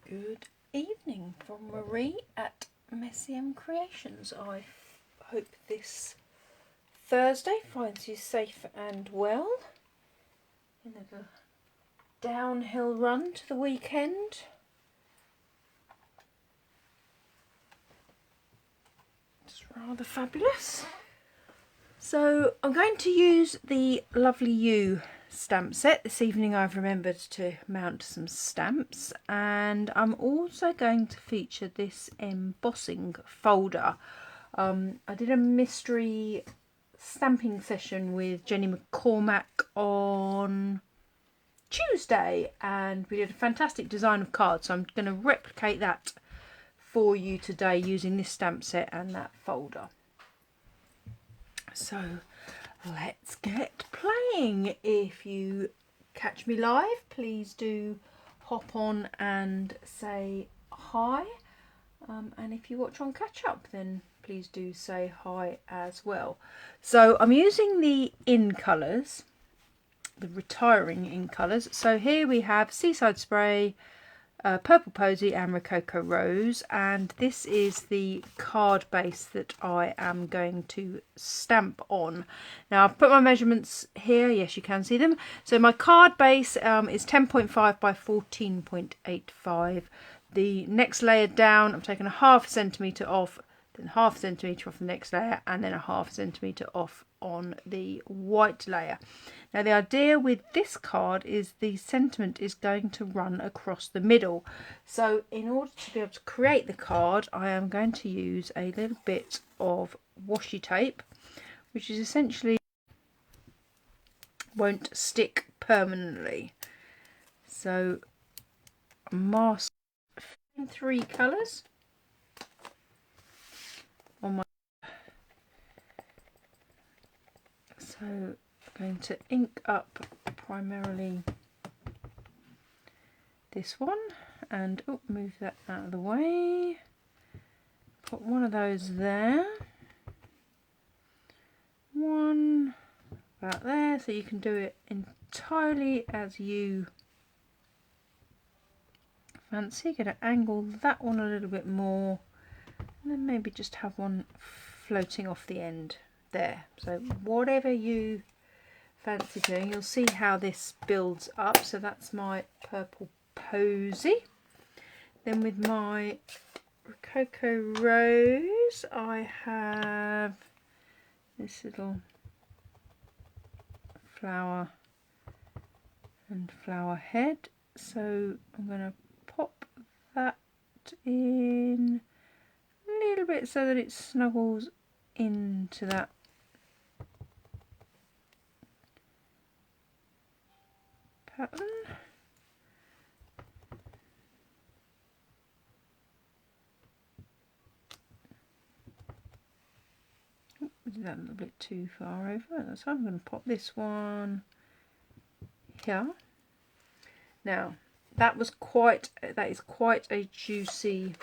Good evening from Marie at Messy M Creations. I hope this Thursday finds you safe and well in a little downhill run to the weekend. It's rather fabulous. So I'm going to use the Lovely You stamp set. This evening I've remembered to mount some stamps, and I'm also going to feature this embossing folder. I did a mystery stamping session with Jenny McCormack on Tuesday, and we did a fantastic design of cards, so I'm going to replicate that for you today using this stamp set and that folder. So let's get playing. If you catch me live, please do hop on and say hi. And if you watch on catch up, then please do say hi as well. So I'm using the In Colours, the retiring In Colours. So here we have Seaside Spray, Purple Posy and Rococo Rose, and this is the card base that I am going to stamp on. Now I've put my measurements here, yes you can see them. So my card base is 10.5 by 14.85. The next layer down I'm taking a ½ centimetre off, then ½ centimetre off the next layer, and then a ½ centimetre off on the white layer. Now the idea with this card is the sentiment is going to run across the middle. So in order to be able to create the card, I am going to use a little bit of washi tape, which is essentially won't stick permanently. So mask 3 colours on my. So I'm going to ink up primarily this one, and move that out of the way. Put one of those there, one about there, so you can do it entirely as you fancy. Going to angle that one a little bit more, and then maybe just have one floating off the end there. So whatever you fancy doing, you'll see how this builds up. So that's my Purple Posy. Then with my Rococo Rose, I have this little flower and flower head. So I'm going to pop that in a little bit so that it snuggles into that pattern. Is that a little bit too far over? So I'm going to pop this one here. Now that is quite a juicy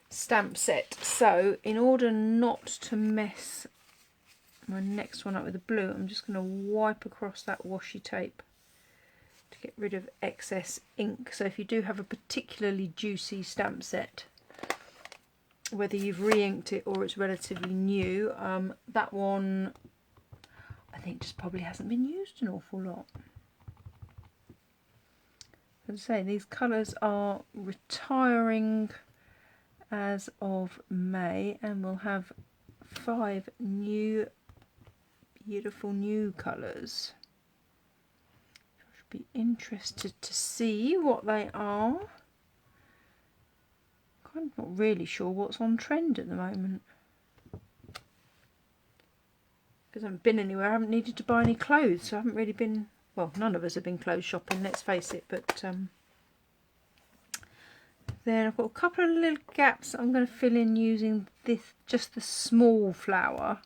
stamp set. So in order not to mess my next one up with the blue, I'm just going to wipe across that washi tape to get rid of excess ink. So if you do have a particularly juicy stamp set, whether you've re-inked it or it's relatively new, that one I think just probably hasn't been used an awful lot. As I say, these colours are retiring as of May, and we'll have 5 new beautiful new colours. I should be interested to see what they are. I'm not really sure what's on trend at the moment, because I haven't been anywhere. I haven't needed to buy any clothes, so I haven't really been, well, none of us have been clothes shopping, let's face it. But then I've got a couple of little gaps that I'm going to fill in using this, just the small flower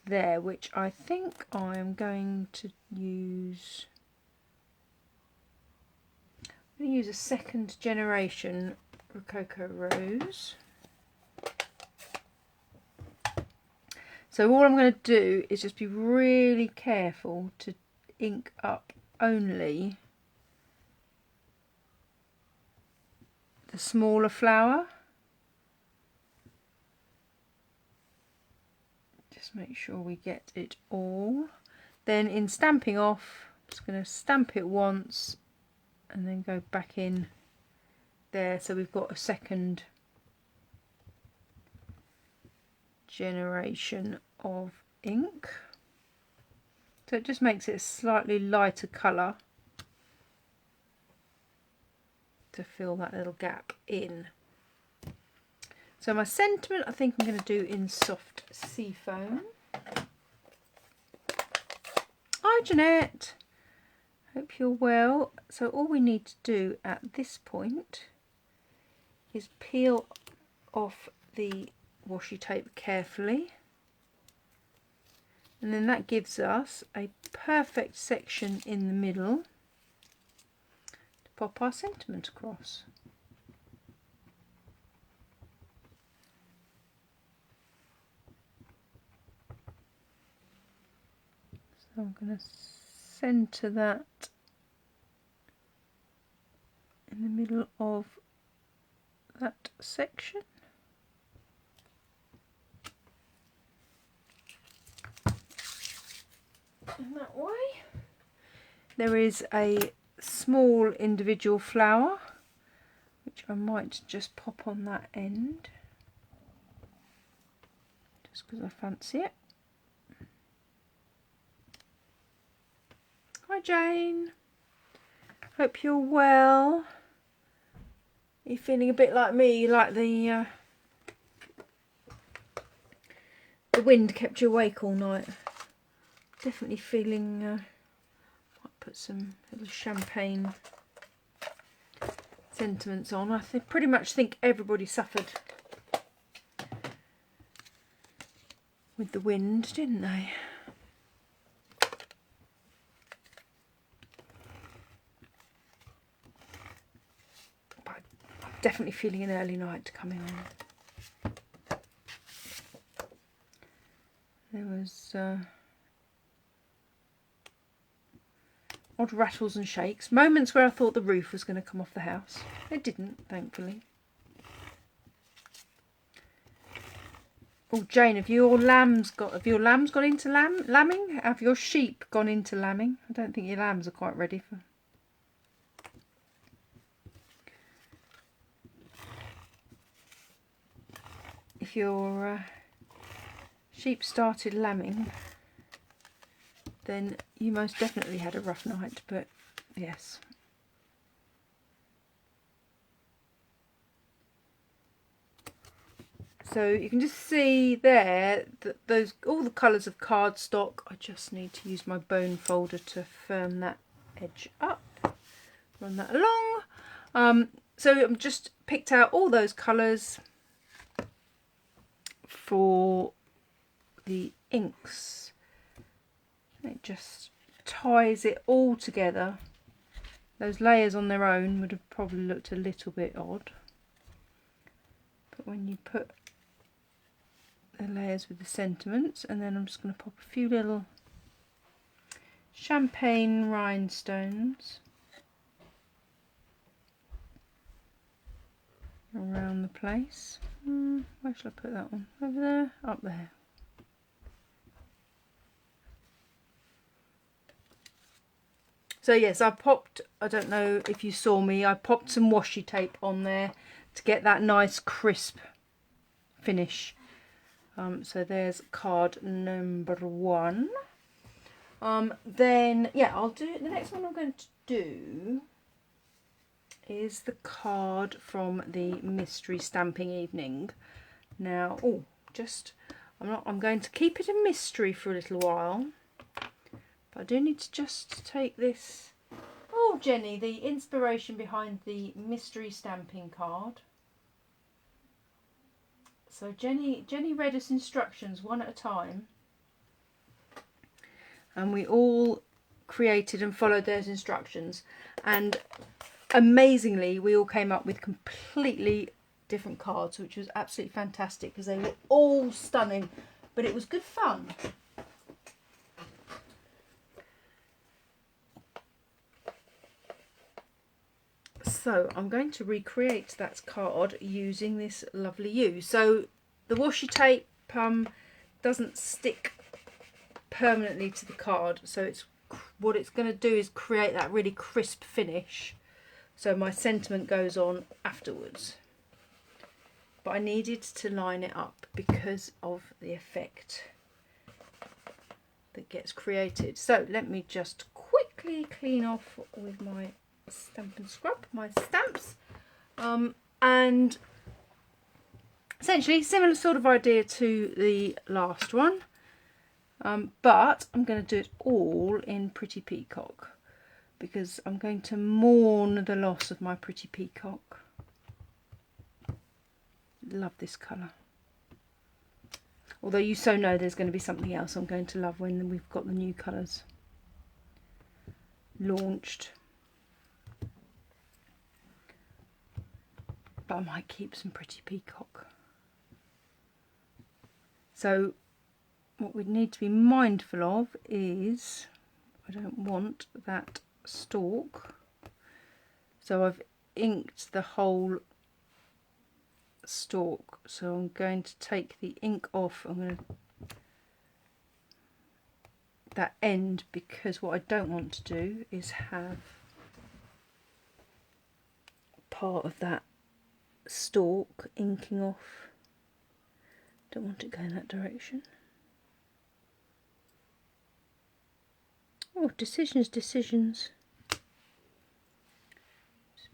there, which I think I'm going to use. I'm going to use a second generation Rococo Rose. So all I'm going to do is just be really careful to ink up only smaller flower. Just make sure we get it all. Then in Stamping Off, I'm just going to stamp it once and then go back in there, so we've got a second generation of ink. So it just makes it a slightly lighter colour to fill that little gap in. So my sentiment, I think I'm going to do in Soft Seafoam. Hi Jeanette, hope you're well. So all we need to do at this point is peel off the washi tape carefully, and then that gives us a perfect section in the middle to pop our sentiment across. So I'm going to centre that in the middle of that section. In that way. There is a small individual flower which I might just pop on that end just because I fancy it. Hi Jane, hope you're well. You're feeling a bit like me, like the wind kept you awake all night. Definitely feeling, might put some little champagne sentiments on. I pretty much think everybody suffered with the wind, didn't they? But I'm definitely feeling an early night coming on. There was odd rattles and shakes. Moments where I thought the roof was going to come off the house. It didn't, thankfully. Oh, Jane, have your lambs gone into lambing? Have your sheep gone into lambing? I don't think your lambs are quite ready for. If your sheep started lambing, then you most definitely had a rough night, but yes. So you can just see there that all the colours of cardstock. I just need to use my bone folder to firm that edge up, run that along. So I've just picked out all those colours for the inks. It just ties it all together. Those layers on their own would have probably looked a little bit odd, but when you put the layers with the sentiments, and then I'm just going to pop a few little champagne rhinestones around the place. Where shall I put that one? Over there? Up there. So yes, I don't know if you saw me, I popped some washi tape on there to get that nice crisp finish. So there's card number 1. Then, yeah, I'll do the next one I'm going to do is the card from the mystery stamping evening. Now, I'm going to keep it a mystery for a little while. But I do need to just take this. Oh, Jenny, the inspiration behind the mystery stamping card. So Jenny read us instructions one at a time, and we all created and followed those instructions, and amazingly we all came up with completely different cards, which was absolutely fantastic because they were all stunning, but it was good fun. So I'm going to recreate that card using this Lovely You. So the washi tape doesn't stick permanently to the card, so what it's going to do is create that really crisp finish, so my sentiment goes on afterwards. But I needed to line it up because of the effect that gets created. So let me just quickly clean off with my Stampin' Scrub my stamps, and essentially similar sort of idea to the last one, but I'm going to do it all in Pretty Peacock because I'm going to mourn the loss of my Pretty Peacock. Love this colour. Although you so know there's going to be something else I'm going to love when we've got the new colours launched. But I might keep some Pretty Peacock. So what we need to be mindful of is I don't want that stalk. So I've inked the whole stalk, so I'm going to take the ink off. I'm going to that end, because what I don't want to do is have part of that stalk inking off. Don't want it going that direction. Oh, decisions. Just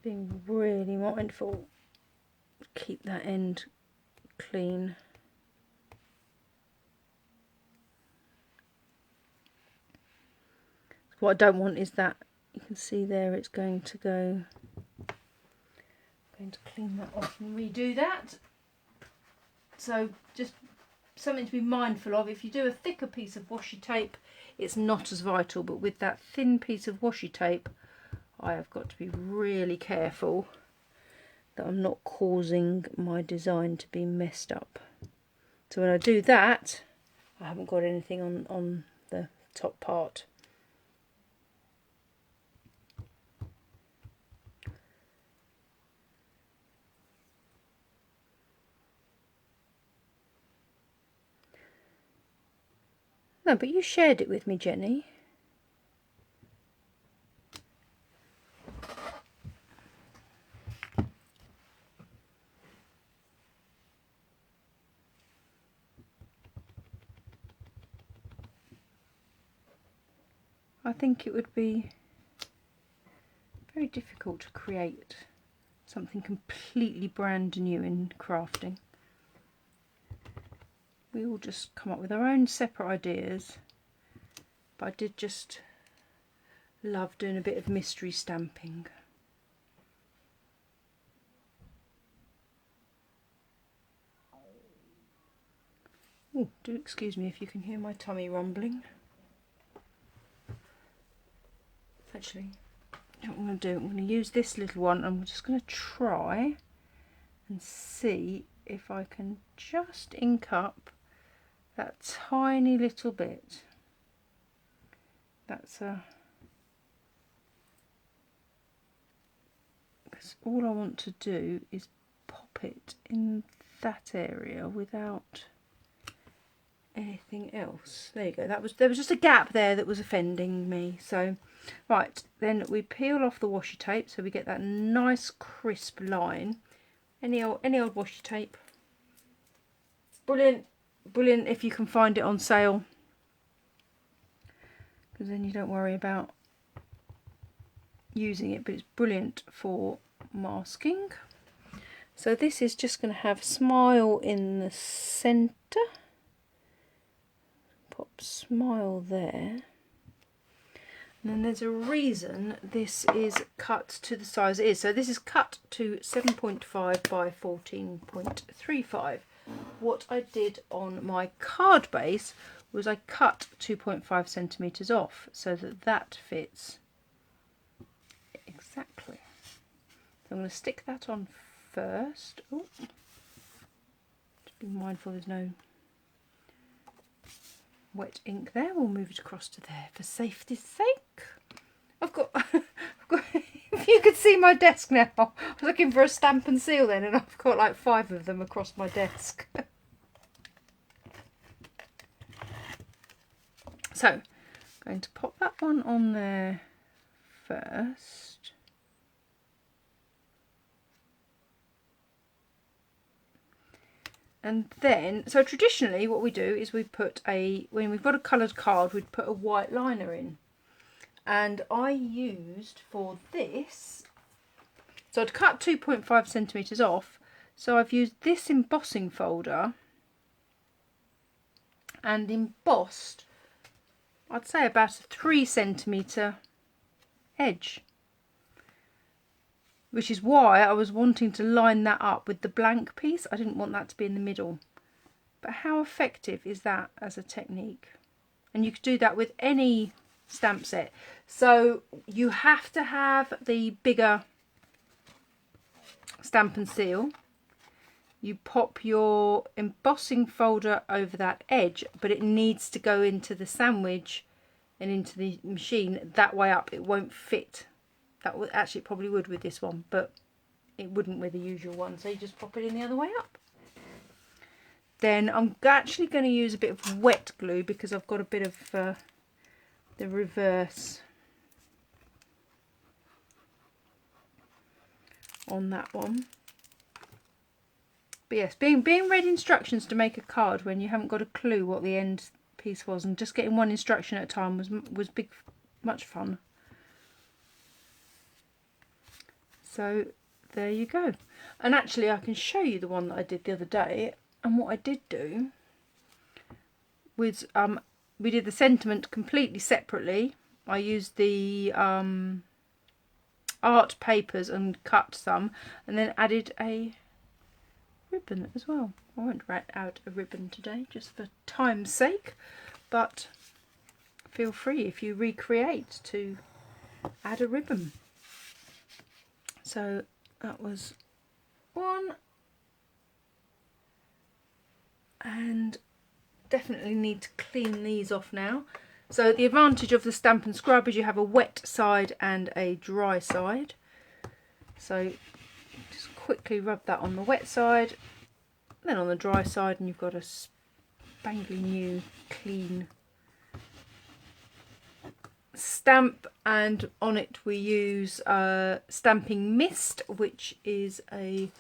being really mindful. Keep that end clean. What I don't want is that, you can see there it's going to go. I'm going to clean that off and redo that. So just something to be mindful of. If you do a thicker piece of washi tape, it's not as vital, but with that thin piece of washi tape, I have got to be really careful that I'm not causing my design to be messed up. So when I do that, I haven't got anything on the top part. No, but you shared it with me, Jenny. I think it would be very difficult to create something completely brand new in crafting. We all just come up with our own separate ideas, but I did just love doing a bit of mystery stamping. Oh, do excuse me if you can hear my tummy rumbling. Actually, what I'm going to do, I'm going to use this little one, and I'm just going to try and see if I can just ink up that tiny little bit. That's because all I want to do is pop it in that area without anything else. There you go. There was just a gap there that was offending me. So right, then we peel off the washi tape so we get that nice crisp line. Any old washi tape. Brilliant if you can find it on sale, because then you don't worry about using it, but it's brilliant for masking. So this is just going to have Smile in the centre. Pop Smile there. And then there's a reason this is cut to the size it is. So this is cut to 7.5 by 14.35. What I did on my card base was I cut 2.5 centimetres off so that fits exactly. So I'm going to stick that on first. Ooh. Just be mindful there's no wet ink there. We'll move it across to there for safety's sake. I've got If you could see my desk now, I was looking for a stamp and seal then, and I've got like 5 of them across my desk. So, I'm going to pop that one on there first. And then, so traditionally what we do is we put when we've got a coloured card, we'd put a white liner in. And I used for this, so I'd cut 2.5 centimetres off. So I've used this embossing folder and embossed, I'd say about a 3 centimetre edge. Which is why I was wanting to line that up with the blank piece. I didn't want that to be in the middle. But how effective is that as a technique? And you could do that with any stamp set. So you have to have the bigger stamp and seal. You pop your embossing folder over that edge, but it needs to go into the sandwich and into the machine that way up. It won't fit. That would actually, it probably would with this one, but it wouldn't with the usual one. So you just pop it in the other way up. Then I'm actually going to use a bit of wet glue because I've got a bit of the reverse on that one. But yes, being read instructions to make a card when you haven't got a clue what the end piece was, and just getting one instruction at a time was much fun. So there you go. And actually I can show you the one that I did the other day. And what I did do was we did the sentiment completely separately. I used the art papers and cut some, and then added a ribbon as well. I won't write out a ribbon today just for time's sake, but feel free if you recreate to add a ribbon. So that was one, and definitely need to clean these off now. So the advantage of the Stamp and Scrub is you have a wet side and a dry side. So just quickly rub that on the wet side, then on the dry side, and you've got a spangly new clean stamp. And on it we use Stamping Mist, which is a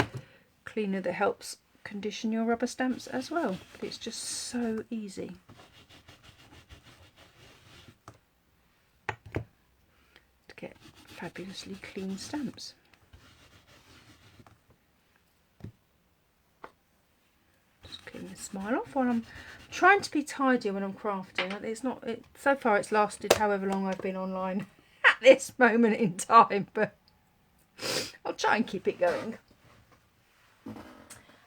cleaner that helps condition your rubber stamps as well. But it's just so easy. To get fabulously clean stamps. Just clean the smile off while I'm trying to be tidy when I'm crafting. It's not. So far it's lasted however long I've been online at this moment in time, but I'll try and keep it going.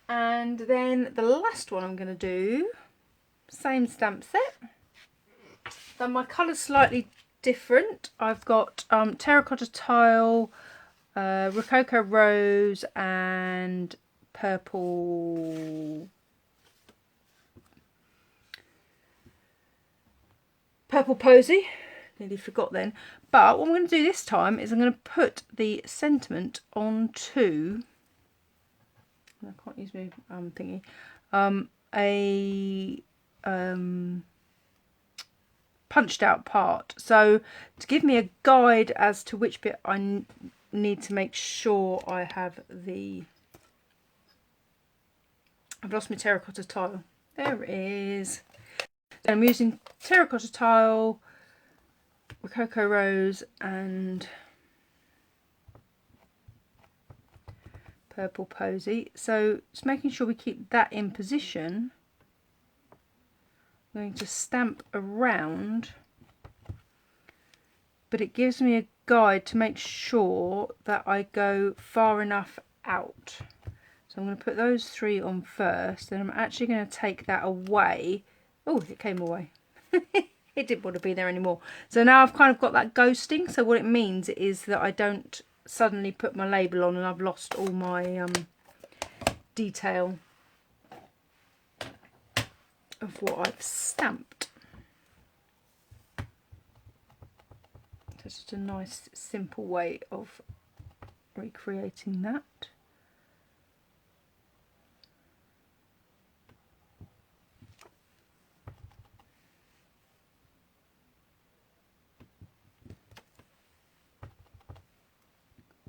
And then the last one I'm going to do, same stamp set. So my colour's slightly different. I've got terracotta tile, rococo rose, and purple posy. Nearly forgot then. But what I'm going to do this time is I'm going to put the sentiment onto, I can't use my thingy, a punched out part. So to give me a guide as to which bit I need to make sure I have the, I've lost my terracotta tile. There it is. So I'm using terracotta tile, rococo rose, and purple posy. So just making sure we keep that in position. I'm going to stamp around, but it gives me a guide to make sure that I go far enough out. So I'm going to put those 3 on first, then I'm actually going to take that away. Oh, it came away. It didn't want to be there anymore. So now I've kind of got that ghosting. So what it means is that I don't suddenly put my label on and I've lost all my detail of what I've stamped. So it's just a nice simple way of recreating that.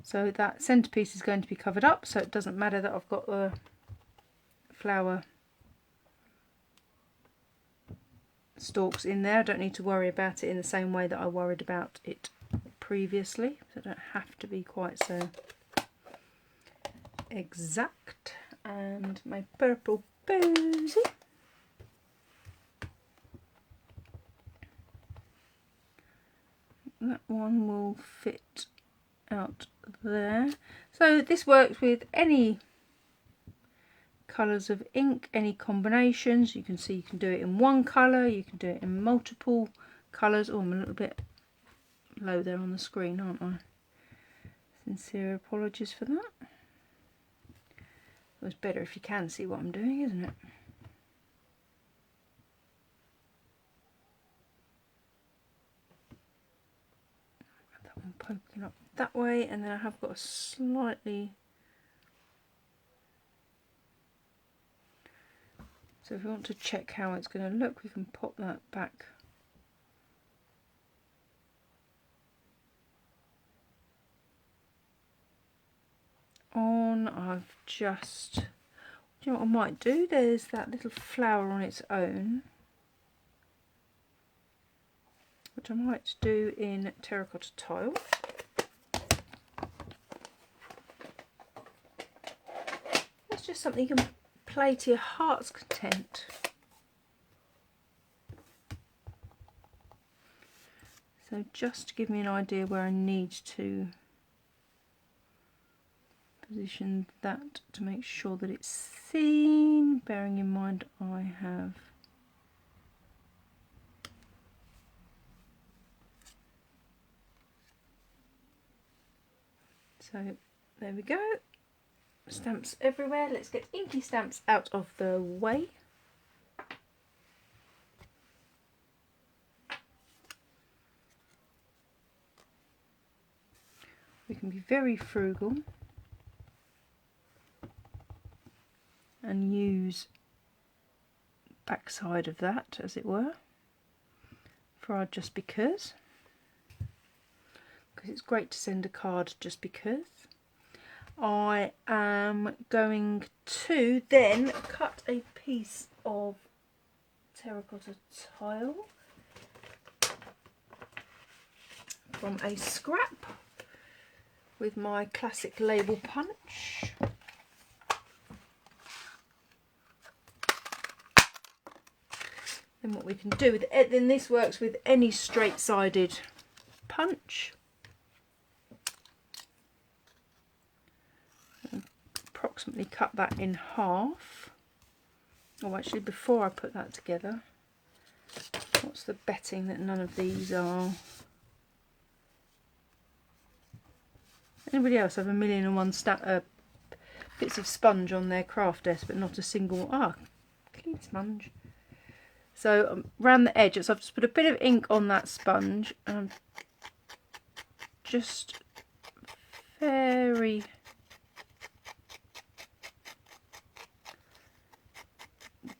So that centrepiece is going to be covered up, so it doesn't matter that I've got the flower stalks in there. I don't need to worry about it in the same way that I worried about it previously. So I don't have to be quite so exact. And my purple posy. That one will fit out there. So this works with any colours of ink, any combinations. You can see you can do it in one colour, you can do it in multiple colours. Oh, I'm a little bit low there on the screen, aren't I? Sincere apologies for that. It's better if you can see what I'm doing, isn't it? That one poking up that way, and then I have got a slightly... So if we want to check how it's going to look, we can pop that back on. I've just, do you know what I might do? There's that little flower on its own, which I might do in terracotta tile. It's just something you can play to your heart's content. So just to give me an idea where I need to position that to make sure that it's seen, bearing in mind I have so there we go. Stamps everywhere. Let's get inky stamps out of the way. We can be very frugal and use backside of that, as it were, for our just because it's great to send a card just because. I am going to then cut a piece of terracotta tile from a scrap with my classic label punch. Then what we can do with it, then this works with any straight-sided punch. Approximately cut that in half. Oh, actually, before I put that together, what's the betting that none of these are? Anybody else have 1,000,001 bits of sponge on their craft desk, but not a single clean sponge? So around the edge, so I've just put a bit of ink on that sponge, and I'm just very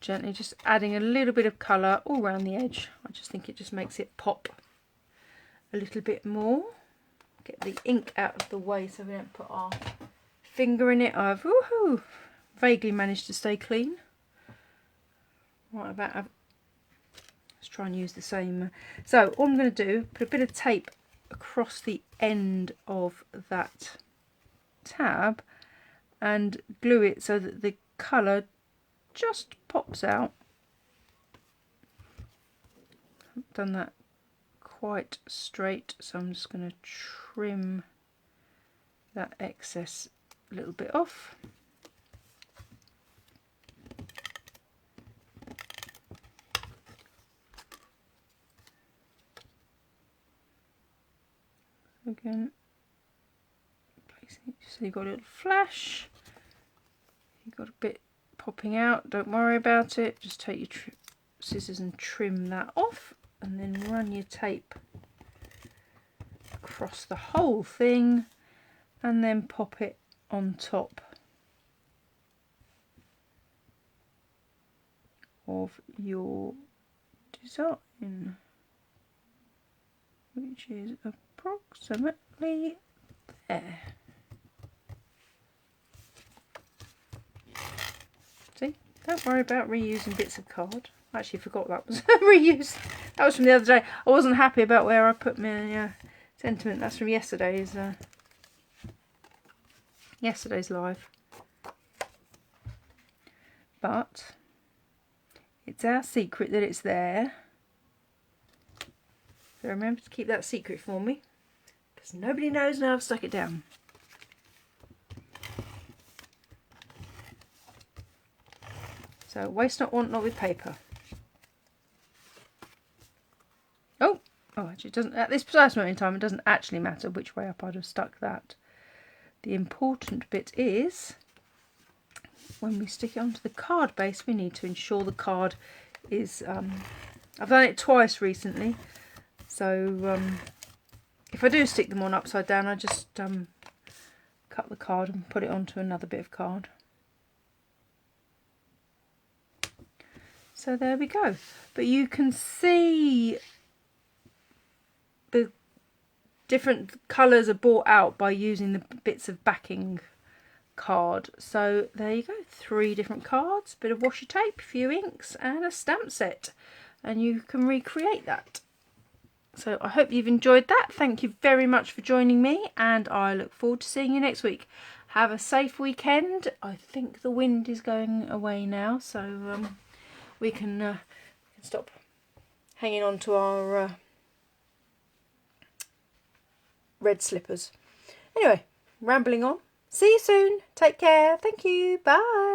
gently just adding a little bit of colour all around the edge. I just think it just makes it pop a little bit more. Get the ink out of the way so we don't put our finger in it. I've vaguely managed to stay clean. Right about, let's try and use the same. So all I'm going to do, put a bit of tape across the end of that tab and glue it so that the colour just pops out. I've done that quite straight, so I'm just going to trim that excess a little bit off. Again, placing it so you've got a little flash. You've got a bit popping out, don't worry about it, just take your scissors and trim that off, and then run your tape across the whole thing, and then pop it on top of your design, which is approximately there. See, don't worry about reusing bits of card. I actually forgot that was reused. That was from the other day. I wasn't happy about where I put my sentiment. That's from yesterday's live. But it's our secret that it's there. So remember to keep that secret for me, because nobody knows now I've stuck it down. So waste not, want not with paper. Oh, actually it doesn't, at this precise moment in time, it doesn't actually matter which way up I'd have stuck that. The important bit is, when we stick it onto the card base, we need to ensure the card is, I've done it twice recently, so if I do stick them on upside down, I just cut the card and put it onto another bit of card. So there we go. But you can see the different colours are brought out by using the bits of backing card. So there you go, 3 different cards, bit of washi tape, a few inks and a stamp set, and you can recreate that. So I hope you've enjoyed that. Thank you very much for joining me, and I look forward to seeing you next week. Have a safe weekend. I think the wind is going away now, so we can stop hanging on to our red slippers. Anyway, rambling on. See you soon. Take care. Thank you. Bye.